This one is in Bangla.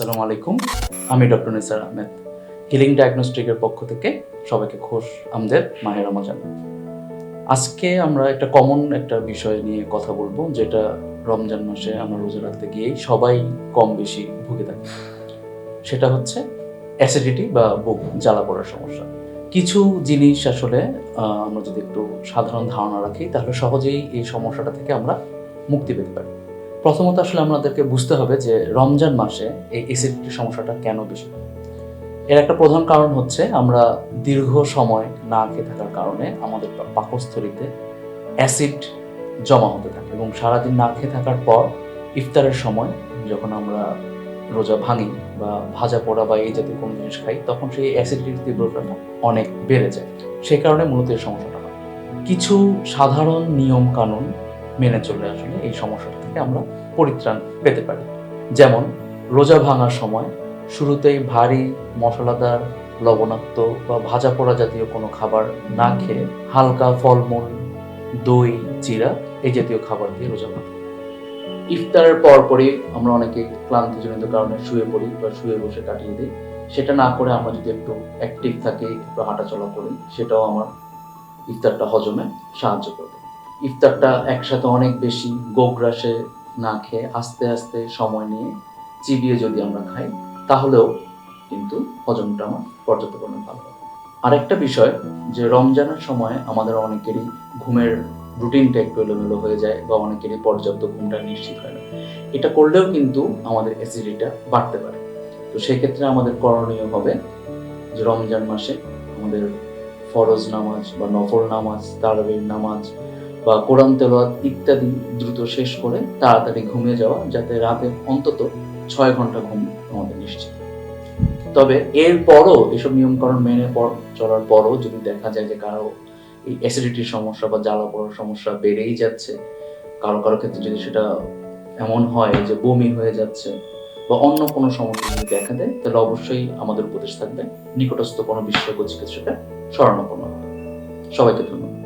আসসালামু আলাইকুম, আমি ডক্টর নিসার আহমেদ। হিলিং ডায়াগনস্টিকের পক্ষ থেকে সবাইকে খুশ আমদের মাহে রমজান। আজকে আমরা একটা কমন বিষয় নিয়ে কথা বলবো, যেটা রমজান মাসে আমরা রোজা রাখতে গিয়েই সবাই কম বেশি ভুগে থাকি। সেটা হচ্ছে অ্যাসিডিটি বা বুক জ্বালা পড়ার সমস্যা। কিছু জিনিস আসলে আমরা যদি একটু সাধারণ ধারণা রাখি, তাহলে সহজেই এই সমস্যাটা থেকে আমরা মুক্তি পেতে পারি। প্রথমত আসলে আমাদেরকে বুঝতে হবে যে রমজান মাসে এই অ্যাসিডিটির সমস্যাটা কেন বেশি হয়। এর একটা প্রধান কারণ হচ্ছে আমরা দীর্ঘ সময় না খেয়ে থাকার কারণে আমাদের পাকস্থলীতে অ্যাসিড জমা হতে থাকে, এবং সারাদিন না খেয়ে থাকার পর ইফতারের সময় যখন আমরা রোজা ভাঙি বা ভাজা পোড়া বা এই জাতীয় কোনো জিনিস খাই, তখন সেই অ্যাসিডিটির তীব্রতাটা অনেক বেড়ে যায়। সেই কারণে মূলত এই সমস্যাটা হয়। কিছু সাধারণ নিয়ম কানুন মেনে চলে আসলে এই সমস্যাটা থেকে আমরা পরিত্রাণ পেতে পারি। যেমন রোজা ভাঙার সময় শুরুতেই ভারী মশলাদার, লবণাক্ত বা ভাজা পোড়া জাতীয় কোনো খাবার না খেয়ে হালকা ফলমূল, দই, চিরা এই জাতীয় খাবার দিয়ে রোজা ভাঙা। ইফতারের পরপরই আমরা অনেকে ক্লান্তিজনিত কারণে শুয়ে পড়ি বা শুয়ে বসে কাটিয়ে দিই। সেটা না করে আমরা যদি একটু অ্যাক্টিভ থাকি, একটু হাঁটাচলা করি, সেটাও আমার ইফতারটা হজমে সাহায্য করবে। ইফতারটা একসাথে অনেক বেশি গোগ্রাসে না খেয়ে আস্তে আস্তে সময় নিয়ে চিবিয়ে যদি আমরা খাই, তাহলেও কিন্তু হজমটা আমার পর্যাপ্ত পরিমাণে ভালো হবে। আরেকটা বিষয়, যে রমজানের সময় আমাদের অনেকেরই ঘুমের রুটিনটা একটু এলোমেলো হয়ে যায় বা অনেকেরই পর্যাপ্ত ঘুমটা নিশ্চিত হয় না। এটা করলেও কিন্তু আমাদের অ্যাসিডিটিটা বাড়তে পারে। তো সেক্ষেত্রে আমাদের করণীয় হবে যে রমজান মাসে আমাদের ফরজ নামাজ বা নফল নামাজ, তারাবির নামাজ বা কোরআন তেলাওয়াত ইত্যাদি দ্রুত শেষ করে তাড়াতাড়ি ঘুমিয়ে যাওয়া, যাতে রাতে অন্তত 6 ঘন্টা ঘুম আমাদের নিশ্চিত। তবে এরপরও এসব নিয়মকানুন মেনে চলার পরও যদি দেখা যায় যে কারো এই অ্যাসিডিটির সমস্যা বা জ্বালা পড়ার সমস্যা বেড়েই যাচ্ছে, কারো কারো ক্ষেত্রে যদি সেটা এমন হয় যে বমি হয়ে যাচ্ছে বা অন্য কোনো সমস্যা যদি দেখা দেয়, তাহলে অবশ্যই আমাদের উপদেশ থাকবে নিকটস্থ কোনো বিশেষজ্ঞ চিকিৎসকের শরণাপন্ন হওয়া। সবাইকে ধন্যবাদ।